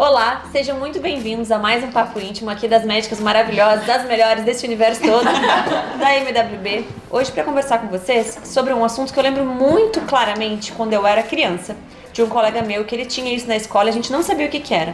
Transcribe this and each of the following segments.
Olá, sejam muito bem-vindos a mais um Papo Íntimo aqui das médicas maravilhosas, das melhores desse universo todo, da MWB. Hoje para conversar com vocês sobre um assunto que eu lembro muito claramente quando eu era criança, de um colega meu que ele tinha isso na escola e a gente não sabia o que era.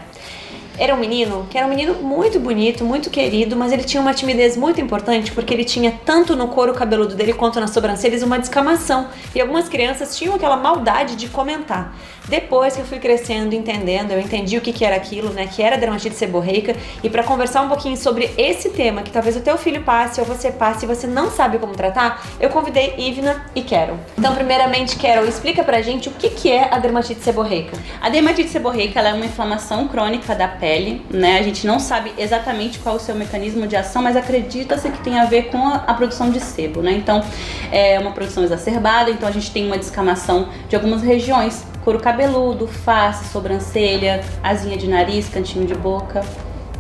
Era um menino que era um menino muito bonito, muito querido, mas ele tinha uma timidez muito importante porque ele tinha tanto no couro cabeludo dele quanto nas sobrancelhas uma descamação. E algumas crianças tinham aquela maldade de comentar. Depois que eu fui crescendo, entendendo, eu entendi o que era aquilo, né, que era dermatite seborreica. E para conversar um pouquinho sobre esse tema, que talvez o teu filho passe ou você passe e você não sabe como tratar, eu convidei Ivna e Carol. Então, primeiramente, Carol, explica pra gente o que é a dermatite seborreica. A dermatite seborreica ela é uma inflamação crônica da pele, né? A gente não sabe exatamente qual é o seu mecanismo de ação, mas acredita-se que tem a ver com a produção de sebo, né? Então, é uma produção exacerbada, então a gente tem uma descamação de algumas regiões, couro cabeludo, face, sobrancelha, asinha de nariz, cantinho de boca.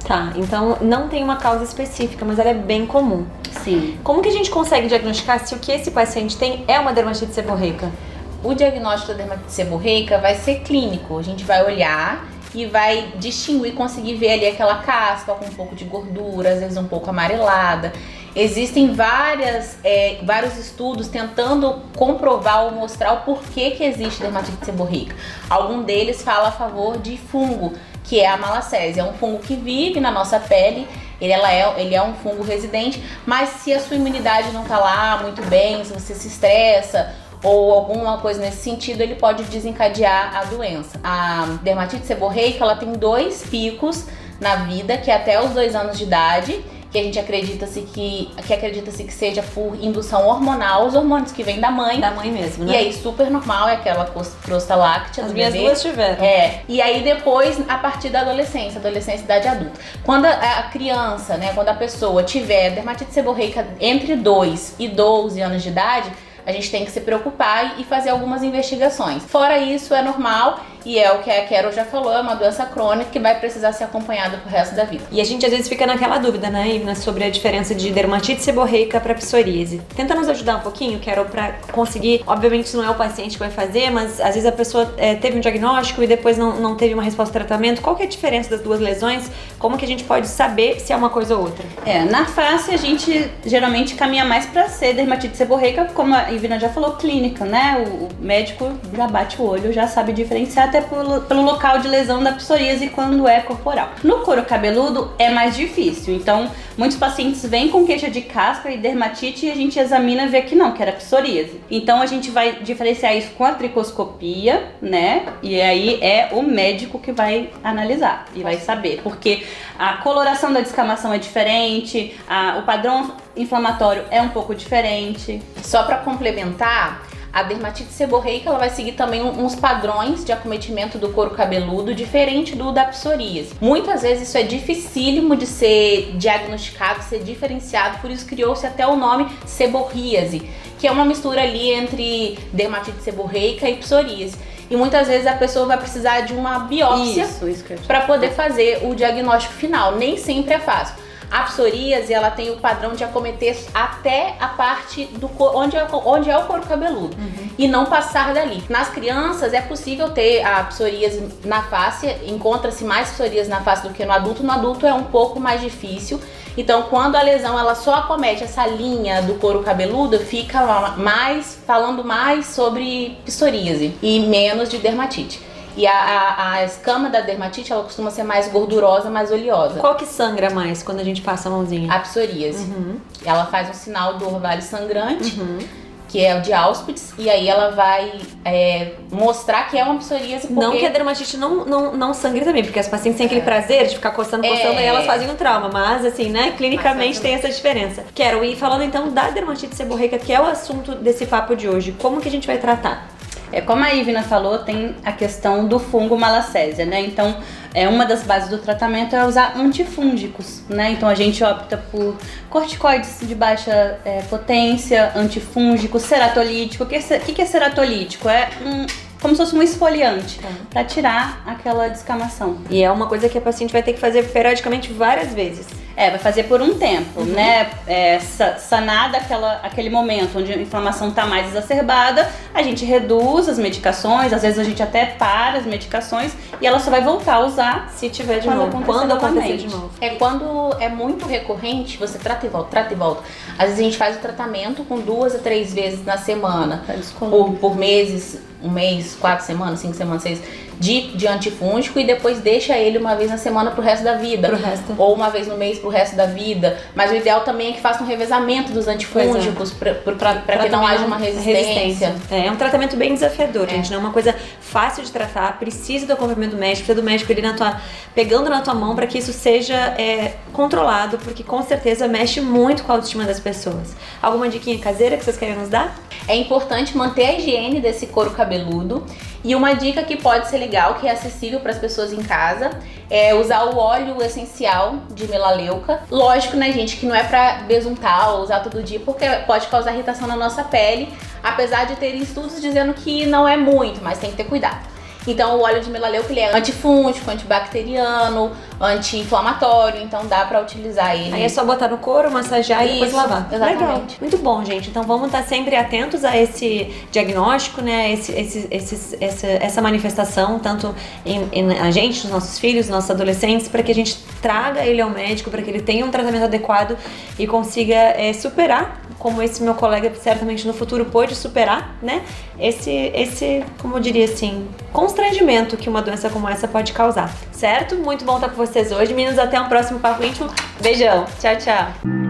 Tá, então não tem uma causa específica, mas ela é bem comum. Sim. Como que a gente consegue diagnosticar se o que esse paciente tem é uma dermatite seborreica? O diagnóstico da dermatite seborreica vai ser clínico. A gente vai olhar e vai distinguir, conseguir ver ali aquela casca com um pouco de gordura, às vezes um pouco amarelada. Existem vários estudos tentando comprovar ou mostrar o porquê que existe dermatite seborreica. Algum deles fala a favor de fungo, que é a malacésia. É um fungo que vive na nossa pele, ele é um fungo residente, mas se a sua imunidade não está lá muito bem, se você se estressa ou alguma coisa nesse sentido, ele pode desencadear a doença. A dermatite seborreica, ela tem 2 picos na vida, que é até os 2 anos de idade, que a gente acredita-se que seja por indução hormonal, os hormônios que vêm da mãe. Da mãe mesmo, né? E aí super normal, é aquela crosta láctea do bebê. As minhas duas tiveram. E aí depois, a partir da adolescência, idade adulta. Quando a criança, né, quando a pessoa tiver dermatite seborreica entre 2 e 12 anos de idade, a gente tem que se preocupar e fazer algumas investigações. Fora isso, é normal e é o que a Carol já falou, é uma doença crônica que vai precisar ser acompanhada pro resto da vida. E a gente às vezes fica naquela dúvida, né, Ivna, sobre a diferença de dermatite seborreica para psoríase. Tenta nos ajudar um pouquinho, Carol, para conseguir, obviamente não é o paciente que vai fazer, mas às vezes a pessoa teve um diagnóstico e depois não teve uma resposta ao tratamento. Qual que é a diferença das duas lesões? Como que a gente pode saber se é uma coisa ou outra? Na face a gente geralmente caminha mais para ser dermatite seborreica, como a Ivna já falou, clínica, né? O médico já bate o olho, já sabe diferenciar até pelo local de lesão da psoríase quando é corporal. No couro cabeludo é mais difícil, então muitos pacientes vêm com queixa de casca e dermatite e a gente examina e vê que não, que era psoríase. Então a gente vai diferenciar isso com a tricoscopia, né? E aí é o médico que vai analisar e vai saber, porque a coloração da descamação é diferente, o padrão inflamatório é um pouco diferente. Só para complementar, a dermatite seborreica ela vai seguir também uns padrões de acometimento do couro cabeludo diferente do da psoríase. Muitas vezes isso é dificílimo de ser diagnosticado, ser diferenciado, por isso criou-se até o nome seborríase, que é uma mistura ali entre dermatite seborreica e psoríase. E muitas vezes a pessoa vai precisar de uma biópsia para poder fazer o diagnóstico final. Nem sempre é fácil. A psoríase, ela tem o padrão de acometer até a parte do onde é o couro cabeludo e não passar dali. Nas crianças é possível ter a psoríase na face, encontra-se mais psoríase na face do que no adulto. No adulto é um pouco mais difícil. Então, quando a lesão ela só acomete essa linha do couro cabeludo, fica falando mais sobre psoríase e menos de dermatite. E a escama da dermatite, ela costuma ser mais gordurosa, mais oleosa. Qual que sangra mais quando a gente passa a mãozinha? A psoríase. Ela faz um sinal do orvalho sangrante, que é o de Auspitz, e aí ela vai mostrar que é uma psoríase. Porque... Não que a dermatite não sangre também, porque as pacientes têm aquele prazer de ficar coçando e elas fazem um trauma, mas assim, né, clinicamente tem essa diferença. Quero ir falando então da dermatite seborreica, que é o assunto desse papo de hoje. Como que a gente vai tratar? Como a Ivna falou, tem a questão do fungo malacésia, né? Então, uma das bases do tratamento é usar antifúngicos, né? Então, a gente opta por corticoides de baixa potência, antifúngico, ceratolítico. O que é ceratolítico? É como se fosse um esfoliante para tirar aquela descamação. E é uma coisa que a paciente vai ter que fazer periodicamente várias vezes. Vai fazer por um tempo, né? Sanada aquele momento onde a inflamação está mais exacerbada, a gente reduz as medicações, às vezes a gente até para as medicações e ela só vai voltar a usar se tiver de novo. Quando acontecer de novo. Quando é muito recorrente, você trata e volta, trata e volta. Às vezes a gente faz o tratamento com 2 a 3 vezes na semana, por meses, 1 mês, 4 semanas, 5 semanas, 6, de antifúngico, e depois deixa ele uma vez na semana pro resto da vida. Ou uma vez no mês pro resto da vida. Mas o ideal também é que faça um revezamento dos antifúngicos pra que não haja uma resistência. É um tratamento bem desafiador, gente. Não é uma coisa fácil de tratar. Precisa do acompanhamento do médico, precisa do médico ali pegando na tua mão para que isso seja controlado, porque com certeza mexe muito com a autoestima das pessoas. Alguma diquinha caseira que vocês querem nos dar? É importante manter a higiene desse couro cabeludo. E uma dica que pode ser legal, que é acessível para as pessoas em casa, é usar o óleo essencial de melaleuca. Lógico, né, gente, que não é para besuntar ou usar todo dia, porque pode causar irritação na nossa pele, apesar de ter estudos dizendo que não é muito, mas tem que ter cuidado. Então o óleo de melaleuca, ele é antifúngico, antibacteriano, anti-inflamatório, então dá pra utilizar ele. Aí é só botar no couro, massagear e depois lavar. Exatamente. Legal. Muito bom, gente. Então vamos estar sempre atentos a esse diagnóstico, né? Essa manifestação, tanto em a gente, nos nossos filhos, nos nossos adolescentes, para que a gente traga ele ao médico, para que ele tenha um tratamento adequado e consiga superar, como esse meu colega certamente no futuro pôde superar, né? Esse, como eu diria assim, constrangimento que uma doença como essa pode causar, certo? Muito bom estar com vocês hoje, meninos. Até o próximo Papo Íntimo. Beijão. Tchau, tchau.